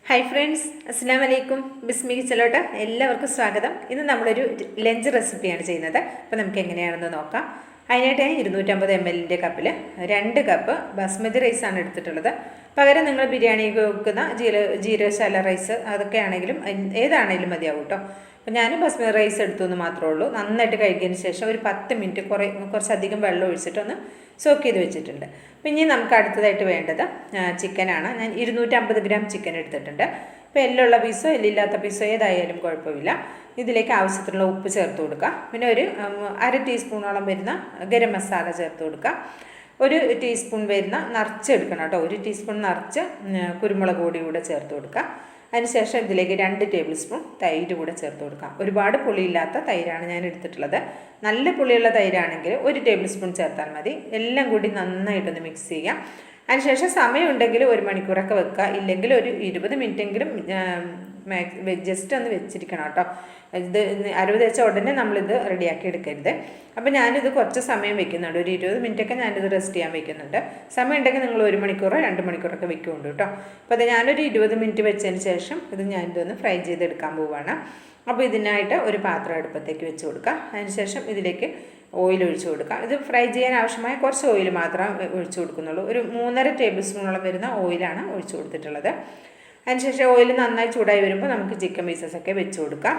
Hi friends, അസ്സലാമു അലൈക്കും. ബിസ്മി കിച്ചണിലോട്ട് എല്ലാവർക്കും സ്വാഗതം. ഇന്ന് നമ്മളൊരു ലഞ്ച് റെസിപ്പിയാണ് ചെയ്യുന്നത്. അപ്പോൾ നമുക്ക് എങ്ങനെയാണെന്ന് നോക്കാം. അതിനായിട്ട് 250 ml കപ്പിൽ 2 കപ്പ് ബസ്മതി റൈസാണ് എടുത്തിട്ടുള്ളത്. പകരം നിങ്ങൾ ബിരിയാണി വെക്കുന്ന ജീരകശാല റൈസ് അതൊക്കെ ആണെങ്കിലും ഏതാണെങ്കിലും മതിയാവും കേട്ടോ. അപ്പോൾ ഞാൻ ബസ്മതി റൈസ് എടുത്തു എന്ന് മാത്രമേ ഉള്ളൂ. നന്നായിട്ട് കഴുകിയതിന് ശേഷം ഒരു 10 മിനിറ്റ് കുറച്ചധികം വെള്ളം ഒഴിച്ചിട്ടൊന്ന് സോക്ക് ചെയ്ത് വെച്ചിട്ടുണ്ട്. അപ്പോൾ ഇനി നമുക്ക് അടുത്തതായിട്ട് വേണ്ടത് ചിക്കനാണ്. ഞാൻ 250 ഗ്രാം ചിക്കൻ എടുത്തിട്ടുണ്ട്. ഇപ്പോൾ എല്ലുള്ള പീസോ എല്ലില്ലാത്ത പീസോ ഏതായാലും കുഴപ്പമില്ല. ഇതിലേക്ക് ആവശ്യത്തിനുള്ള ഉപ്പ് ചേർത്ത് കൊടുക്കുക. പിന്നെ ഒരു 1/2 ടീസ്പൂണോളം വരുന്ന ഗരം മസാല ചേർത്ത് കൊടുക്കുക. 1 ടീസ്പൂൺ വരുന്ന നിറച്ചെടുക്കണം കേട്ടോ. 1 ടീസ്പൂൺ നിറച്ച് കുരുമുളക് പൊടി കൂടെ ചേർത്ത് കൊടുക്കുക. അതിനുശേഷം ഇതിലേക്ക് 2 ടേബിൾ സ്പൂൺ തൈര് കൂടെ ചേർത്ത് കൊടുക്കാം. ഒരുപാട് പുളിയില്ലാത്ത തൈരാണ് ഞാൻ എടുത്തിട്ടുള്ളത്. നല്ല പുളിയുള്ള തൈരാണെങ്കിൽ 1 ടേബിൾ സ്പൂൺ ചേർത്താൽ മതി. എല്ലാം കൂടി നന്നായിട്ടൊന്ന് മിക്സ് ചെയ്യാം. അതിനുശേഷം സമയമുണ്ടെങ്കിൽ 1 മണിക്കൂറൊക്കെ വെക്കുക, ഇല്ലെങ്കിൽ ഒരു 20 മിനിറ്റെങ്കിലും ജസ്റ്റ് ഒന്ന് വെച്ചിരിക്കണം കേട്ടോ. ഇത് അരവ് തേച്ച ഉടനെ നമ്മളിത് റെഡിയാക്കി എടുക്കരുത്. അപ്പോൾ ഞാനിത് കുറച്ച് സമയം വെക്കുന്നുണ്ട്. ഒരു 20 മിനിറ്റൊക്കെ ഞാനിത് റെസ്റ്റ് ചെയ്യാൻ വെക്കുന്നുണ്ട്. സമയം ഉണ്ടെങ്കിൽ നിങ്ങൾ 1 മണിക്കൂറോ 2 മണിക്കൂറൊക്കെ വെക്കുന്നുണ്ട് കേട്ടോ. അപ്പോൾ അത് ഞാനൊരു 20 മിനിറ്റ് വെച്ചതിന് ശേഷം ഇത് ഞാനിതൊന്ന് ഫ്രൈ ചെയ്തെടുക്കാൻ പോവുകയാണ്. അപ്പോൾ ഇതിനായിട്ട് ഒരു പാത്രം അടുപ്പത്തേക്ക് വെച്ച് കൊടുക്കുക. അതിനുശേഷം ഇതിലേക്ക് ഓയിൽ ഒഴിച്ച് കൊടുക്കുക. ഇത് ഫ്രൈ ചെയ്യാൻ ആവശ്യമായ കുറച്ച് ഓയിൽ മാത്രം ഒഴിച്ച് കൊടുക്കുന്നുള്ളൂ. ഒരു 3.5 ടേബിൾ സ്പൂണോളം വരുന്ന ഓയിലാണ് ഒഴിച്ച് കൊടുത്തിട്ടുള്ളത്. അതിനുശേഷം ഓയിൽ നന്നായി ചൂടായി വരുമ്പോൾ നമുക്ക് ചിക്കൻ പീസസൊക്കെ വെച്ച് കൊടുക്കാം.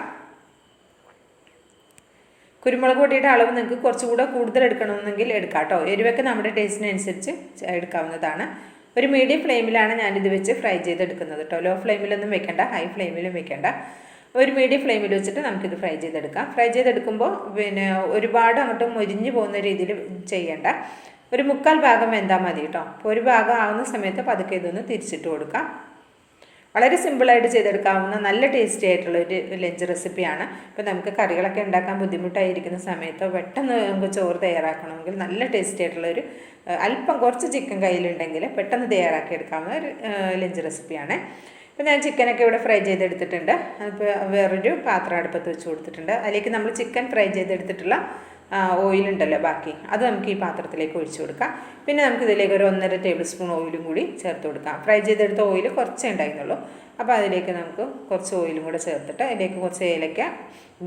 കുരുമുളക് പൊടിയുടെ അളവ് നിങ്ങൾക്ക് കുറച്ചുകൂടെ കൂടുതൽ എടുക്കണമെന്നെങ്കിൽ എടുക്കാം കേട്ടോ. എരിവൊക്കെ നമ്മുടെ ടേസ്റ്റിനനുസരിച്ച് എടുക്കാവുന്നതാണ്. ഒരു മീഡിയം ഫ്ലെയിമിലാണ് ഞാനിത് വെച്ച് ഫ്രൈ ചെയ്തെടുക്കുന്നത് കേട്ടോ. ലോ ഫ്ലെയിമിലൊന്നും വെക്കേണ്ട, ഹൈ ഫ്ലെയിമിലും വെക്കേണ്ട. ഒരു മീഡിയം ഫ്ലെയിമിൽ വെച്ചിട്ട് നമുക്കിത് ഫ്രൈ ചെയ്തെടുക്കാം. ഫ്രൈ ചെയ്തെടുക്കുമ്പോൾ ഒരുപാട് അങ്ങോട്ട് മൊരിഞ്ഞു പോകുന്ന രീതിയിൽ ചെയ്യേണ്ട. ഒരു 1/4 ഭാഗം വെന്താൽ മതി കേട്ടോ. അപ്പോൾ ഒരു ഭാഗം ആവുന്ന സമയത്ത് പതുക്കെ ഇതൊന്ന് തിരിച്ചിട്ട് കൊടുക്കാം. വളരെ സിമ്പിളായിട്ട് ചെയ്തെടുക്കാവുന്ന നല്ല ടേസ്റ്റി ആയിട്ടുള്ളൊരു ലഞ്ച് റെസിപ്പിയാണ്. ഇപ്പോൾ നമുക്ക് കറികളൊക്കെ ഉണ്ടാക്കാൻ ബുദ്ധിമുട്ടായിരിക്കുന്ന സമയത്ത് പെട്ടെന്ന് നമുക്ക് ചോറ് തയ്യാറാക്കണമെങ്കിൽ നല്ല ടേസ്റ്റി ആയിട്ടുള്ളൊരു അല്പം കുറച്ച് ചിക്കൻ കയ്യിലുണ്ടെങ്കിൽ പെട്ടെന്ന് തയ്യാറാക്കി എടുക്കാവുന്ന ഒരു ലഞ്ച് റെസിപ്പിയാണ്. ഇപ്പോൾ ഞാൻ ചിക്കനൊക്കെ ഇവിടെ ഫ്രൈ ചെയ്തെടുത്തിട്ടുണ്ട്. അപ്പോൾ വേറൊരു പാത്രം അടുപ്പത്ത് വെച്ച് കൊടുത്തിട്ടുണ്ട്. അതിലേക്ക് നമ്മൾ ചിക്കൻ ഫ്രൈ ചെയ്തെടുത്തിട്ടുള്ള ഓയിലുണ്ടല്ലോ ബാക്കി, അത് നമുക്ക് ഈ പാത്രത്തിലേക്ക് ഒഴിച്ചു കൊടുക്കാം. പിന്നെ നമുക്കിതിലേക്ക് ഒരു 1.5 ടേബിൾ സ്പൂൺ ഓയിലും കൂടി ചേർത്ത് കൊടുക്കാം. ഫ്രൈ ചെയ്തെടുത്ത ഓയിൽ കുറച്ചേ ഉണ്ടായിരുന്നുള്ളൂ. അപ്പോൾ അതിലേക്ക് നമുക്ക് കുറച്ച് ഓയിലും കൂടെ ചേർത്തിട്ട് അതിലേക്ക് കുറച്ച് ഏലക്ക,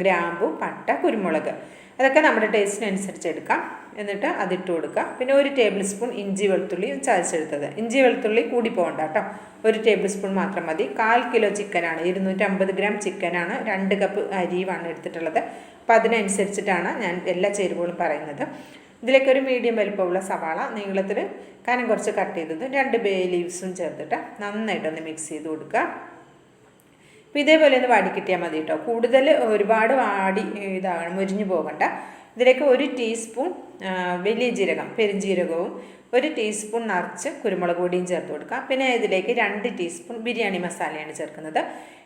ഗ്രാമ്പു, പട്ട, കുരുമുളക് അതൊക്കെ നമ്മുടെ ടേസ്റ്റിനനുസരിച്ച് എടുക്കാം. എന്നിട്ട് അതിട്ട് കൊടുക്കുക. പിന്നെ 1 ടേബിൾ സ്പൂൺ ഇഞ്ചി വെളുത്തുള്ളി ചതച്ചെടുത്തത്. ഇഞ്ചി വെളുത്തുള്ളി കൂടി പോകണ്ട കേട്ടോ. 1 ടേബിൾ സ്പൂൺ മാത്രം മതി. 1/4 കിലോ ചിക്കനാണ്, 250 ഗ്രാം ചിക്കനാണ്, 2 കപ്പ് അരിയുമാണ് എടുത്തിട്ടുള്ളത്. അപ്പോൾ അതിനനുസരിച്ചിട്ടാണ് ഞാൻ എല്ലാ ചേരുവകളും പറയുന്നത്. ഇതിലേക്ക് ഒരു മീഡിയം വലിപ്പമുള്ള സവാള നീളത്തിൽ കനം കുറച്ച് കട്ട് ചെയ്തത്, 2 ബേ ലീവ്സും ചേർത്തിട്ട് നന്നായിട്ടൊന്ന് മിക്സ് ചെയ്ത് കൊടുക്കുക. അപ്പോൾ ഇതേപോലെ ഒന്ന് വാടി കിട്ടിയാൽ മതി കേട്ടോ. കൂടുതൽ ഒരുപാട് വാടി മുരിഞ്ഞു പോകണ്ട. ഇതിലേക്ക് 1 ടീസ്പൂൺ വലിയ ജീരകം, പെരുംജീരകവും 1 ടീസ്പൂൺ നിറച്ച് കുരുമുളക് പൊടിയും ചേർത്ത് കൊടുക്കുക. പിന്നെ ഇതിലേക്ക് 2 ടീസ്പൂൺ ബിരിയാണി മസാലയാണ് ചേർക്കുന്നത്.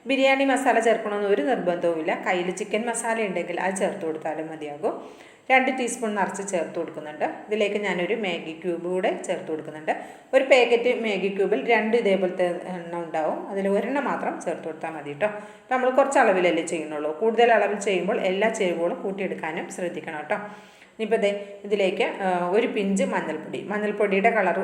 ബിരിയാണി മസാല ചേർക്കണമെന്ന് ഒരു നിർബന്ധവുമില്ല. കയ്യിൽ ചിക്കൻ മസാല ഉണ്ടെങ്കിൽ അത് ചേർത്ത് കൊടുത്താലും മതിയാകും. 2 ടീസ്പൂൺ നിറച്ച് ചേർത്ത് കൊടുക്കുന്നുണ്ട്. ഇതിലേക്ക് ഞാനൊരു മാഗി ക്യൂബ് കൂടെ ചേർത്ത് കൊടുക്കുന്നുണ്ട്. ഒരു പാക്കറ്റ് മാഗി ക്യൂബിൽ 2 ഇതേപോലത്തെ എണ്ണം ഉണ്ടാവും. അതിൽ 1 മാത്രം ചേർത്ത് കൊടുത്താൽ മതി കേട്ടോ. അപ്പോൾ നമ്മൾ കുറച്ച് അളവിലല്ലേ ചെയ്യുന്നുള്ളൂ. കൂടുതൽ അളവിൽ ചെയ്യുമ്പോൾ എല്ലാ ചേരുവകളും കൂട്ടിയെടുക്കാനും ശ്രദ്ധിക്കണം കേട്ടോ. ഇനിയിപ്പോൾ ഇതിലേക്ക് 1 പിഞ്ച് മഞ്ഞൾപ്പൊടിയുടെ കളർ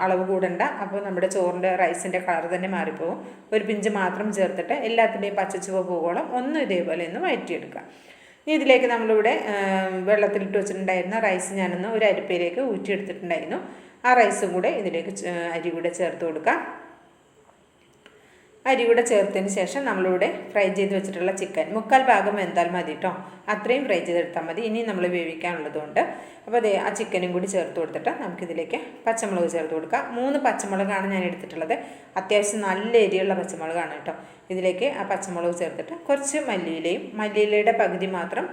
അളവ് കൂടണ്ട. അപ്പോൾ നമ്മുടെ ചോറിൻ്റെ റൈസിൻ്റെ കളർ തന്നെ മാറിപ്പോവും. 1 പിഞ്ച് മാത്രം ചേർത്തിട്ട് എല്ലാത്തിൻ്റെയും പച്ചച്ചുവ പോകോളം ഒന്ന് ഇതേപോലെ ഒന്ന് വഴറ്റിയെടുക്കുക. ഇനി ഇതിലേക്ക് നമ്മളിവിടെ വെള്ളത്തിലിട്ട് വെച്ചിട്ടുണ്ടായിരുന്ന റൈസ് ഞാനൊന്ന് ഒരു അരിപ്പയിലേക്ക് ഊറ്റിയെടുത്തിട്ടുണ്ടായിരുന്നു. ആ റൈസും കൂടെ ഇതിലേക്ക് അരി കൂടെ ചേർത്ത് കൊടുക്കാം. അരി കൂടെ ചേർത്തതിന് ശേഷം നമ്മളിവിടെ ഫ്രൈ ചെയ്ത് വെച്ചിട്ടുള്ള ചിക്കൻ 1/4 ഭാഗം വെന്താൽ മതി കേട്ടോ. അത്രയും ഫ്രൈ ചെയ്തെടുത്താൽ മതി. ഇനി നമ്മൾ വേവിക്കാനുള്ളതുകൊണ്ട് അപ്പോൾ ആ ചിക്കനും കൂടി ചേർത്ത് കൊടുത്തിട്ട് നമുക്കിതിലേക്ക് പച്ചമുളക് ചേർത്ത് കൊടുക്കാം. 3 പച്ചമുളകാണ് ഞാൻ എടുത്തിട്ടുള്ളത്. അത്യാവശ്യം നല്ല എരിയുള്ള പച്ചമുളകാണ് കേട്ടോ. ഇതിലേക്ക് ആ പച്ചമുളക് ചേർത്തിട്ട് കുറച്ച് മല്ലിയിലയുടെ പകുതി മാത്രം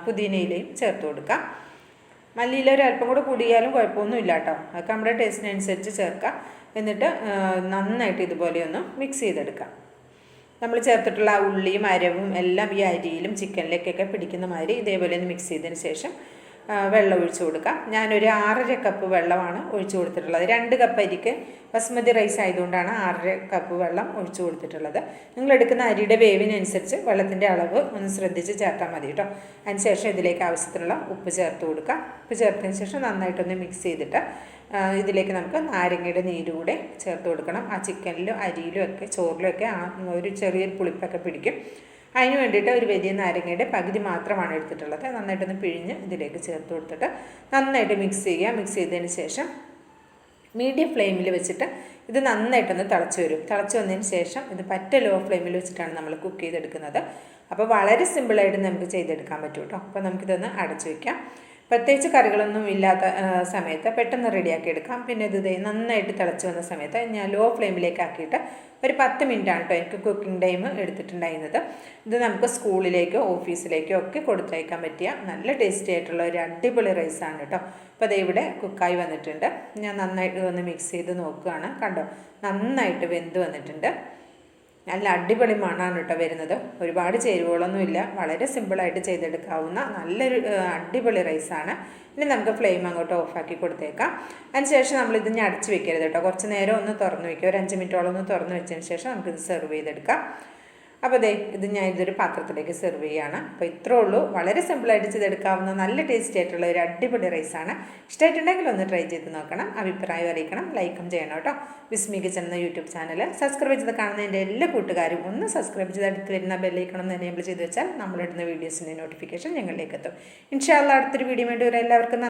പുതിനയിലയും ചേർത്ത് കൊടുക്കാം. മല്ലിയില ഒരല്പം കൂടെ കൂടിയാലും കുഴപ്പമൊന്നുമില്ല കേട്ടോ. അതൊക്കെ നമ്മുടെ ടേസ്റ്റിനനുസരിച്ച് ചേർക്കാം. എന്നിട്ട് നന്നായിട്ട് ഇതുപോലെ ഒന്ന് മിക്സ് ചെയ്തെടുക്കാം. നമ്മൾ ചേർത്തിട്ടുള്ള ഉള്ളിയും അരവും എല്ലാം ഈ അരിയിലും ചിക്കനിലേക്കൊക്കെ പിടിക്കുന്ന മാതിരി ഇതേപോലെ ഒന്ന് മിക്സ് ചെയ്തതിന് ശേഷം വെള്ളം ഒഴിച്ചു കൊടുക്കാം. ഞാനൊരു 6.5 കപ്പ് വെള്ളമാണ് ഒഴിച്ചു കൊടുത്തിട്ടുള്ളത്. 2 കപ്പ് അരിക്ക് ബസ്മതി റൈസ് ആയതുകൊണ്ടാണ് 6.5 കപ്പ് വെള്ളം ഒഴിച്ചു കൊടുത്തിട്ടുള്ളത്. നിങ്ങൾ എടുക്കുന്ന അരിയുടെ വേവിനനുസരിച്ച് വെള്ളത്തിൻ്റെ അളവ് ഒന്ന് ശ്രദ്ധിച്ച് ചേർത്താൽ മതി കേട്ടോ. അതിനുശേഷം ഇതിലേക്ക് ആവശ്യത്തിനുള്ള ഉപ്പ് ചേർത്ത് കൊടുക്കാം. ഉപ്പ് ചേർത്തതിന് ശേഷം നന്നായിട്ടൊന്ന് മിക്സ് ചെയ്തിട്ട് ഇതിലേക്ക് നമുക്ക് നാരങ്ങയുടെ നീര് കൂടെ ചേർത്ത് കൊടുക്കണം. ആ ചിക്കനിലും അരിയിലും ഒക്കെ ചോറിലും ഒക്കെ ഒരു ചെറിയൊരു പുളിപ്പൊക്കെ പിടിക്കും. അതിന് വേണ്ടിയിട്ട് ഒരു വലിയ നാരങ്ങയുടെ പകുതി മാത്രമാണ് എടുത്തിട്ടുള്ളത്. നന്നായിട്ടൊന്ന് പിഴിഞ്ഞ് ഇതിലേക്ക് ചേർത്ത് കൊടുത്തിട്ട് നന്നായിട്ട് മിക്സ് ചെയ്യുക. മിക്സ് ചെയ്തതിന് ശേഷം മീഡിയം ഫ്ലെയിമിൽ വെച്ചിട്ട് ഇത് നന്നായിട്ടൊന്ന് തിളച്ച് വരും. തിളച്ച് വന്നതിന് ശേഷം ഇത് പറ്റ ലോ ഫ്ലെയിമിൽ വെച്ചിട്ടാണ് നമ്മൾ കുക്ക് ചെയ്തെടുക്കുന്നത്. അപ്പോൾ വളരെ സിമ്പിളായിട്ട് നമുക്ക് ചെയ്തെടുക്കാൻ പറ്റും കേട്ടോ. അപ്പോൾ നമുക്കിതൊന്ന് അടച്ചു വയ്ക്കാം. പ്രത്യേകിച്ച് കറികളൊന്നും ഇല്ലാത്ത സമയത്ത് പെട്ടെന്ന് റെഡിയാക്കി എടുക്കാം. പിന്നെ ഇത് നന്നായിട്ട് തിളച്ച് വന്ന സമയത്ത് ഞാൻ ലോ ഫ്ലെയിമിലേക്ക് ആക്കിയിട്ട് ഒരു 10 മിനിറ്റാണ് കേട്ടോ എനിക്ക് കുക്കിംഗ് ടൈം എടുത്തിട്ടുണ്ടായിരുന്നത്. ഇത് നമുക്ക് സ്കൂളിലേക്കോ ഓഫീസിലേക്കോ ഒക്കെ കൊടുത്തയക്കാൻ പറ്റിയ നല്ല ടേസ്റ്റി ആയിട്ടുള്ള ഒരു അടിപൊളി റൈസാണ് കേട്ടോ. അപ്പോൾ അത് ഇവിടെ കുക്കായി വന്നിട്ടുണ്ട്. ഞാൻ നന്നായിട്ട് ഒന്ന് മിക്സ് ചെയ്ത് നോക്കുകയാണ്. കണ്ടോ, നന്നായിട്ട് വെന്ത് വന്നിട്ടുണ്ട്. നല്ല അടിപൊളി മണമാണ് കേട്ടോ വരുന്നത്. ഒരുപാട് ചേരുവകളൊന്നുമില്ല. വളരെ സിമ്പിളായിട്ട് ചെയ്തെടുക്കാവുന്ന നല്ലൊരു അടിപൊളി റൈസാണ്. ഇനി നമുക്ക് ഫ്ലെയിം അങ്ങോട്ട് ഓഫാക്കി കൊടുത്തേക്കാം. അതിനുശേഷം നമ്മളിത് അടച്ച് വെക്കരുത് കേട്ടോ. കുറച്ച് നേരം ഒന്ന് തുറന്ന് വയ്ക്കുക. ഒരു 5 മിനിറ്റോളം ഒന്ന് തുറന്ന് വെച്ചതിന് ശേഷം നമുക്കിത് സെർവ് ചെയ്തെടുക്കാം. അപ്പോൾ ഞാൻ ഇതൊരു പാത്രത്തിലേക്ക് സെർവ് ചെയ്യുകയാണ്. അപ്പോൾ ഇത്രേ ഉള്ളൂ. വളരെ സിമ്പിളായിട്ട് ചെയ്തെടുക്കാവുന്ന നല്ല ടേസ്റ്റി ആയിട്ടുള്ള ഒരു അടിപൊളി റൈസാണ്. ഇഷ്ടമായിട്ടുണ്ടെങ്കിൽ ഒന്ന് ട്രൈ ചെയ്ത് നോക്കണം. അഭിപ്രായം അറിയിക്കണം. ലൈക്കും ചെയ്യണം കേട്ടോ. ബിസ്മി കിച്ചൺ എന്ന യൂട്യൂബ് ചാനൽ സബ്സ്ക്രൈബ് ചെയ്ത് കാണുന്ന എൻ്റെ എല്ലാ കൂട്ടുകാരും ഒന്ന് സബ്സ്ക്രൈബ് ചെയ്ത് അടുത്ത് വരുന്ന ബെല്ലൈക്കൺ ഒന്ന് എനേബിൾ ചെയ്ത് വെച്ചാൽ നമ്മളിടുന്ന വീഡിയോസിൻ്റെ നോട്ടിഫിക്കേഷൻ ഞങ്ങളിലേക്ക് എത്തും. ഇൻഷാ അല്ലാഹ് അടുത്തൊരു വീഡിയോ വേണ്ടി വരെ എല്ലാവർക്കും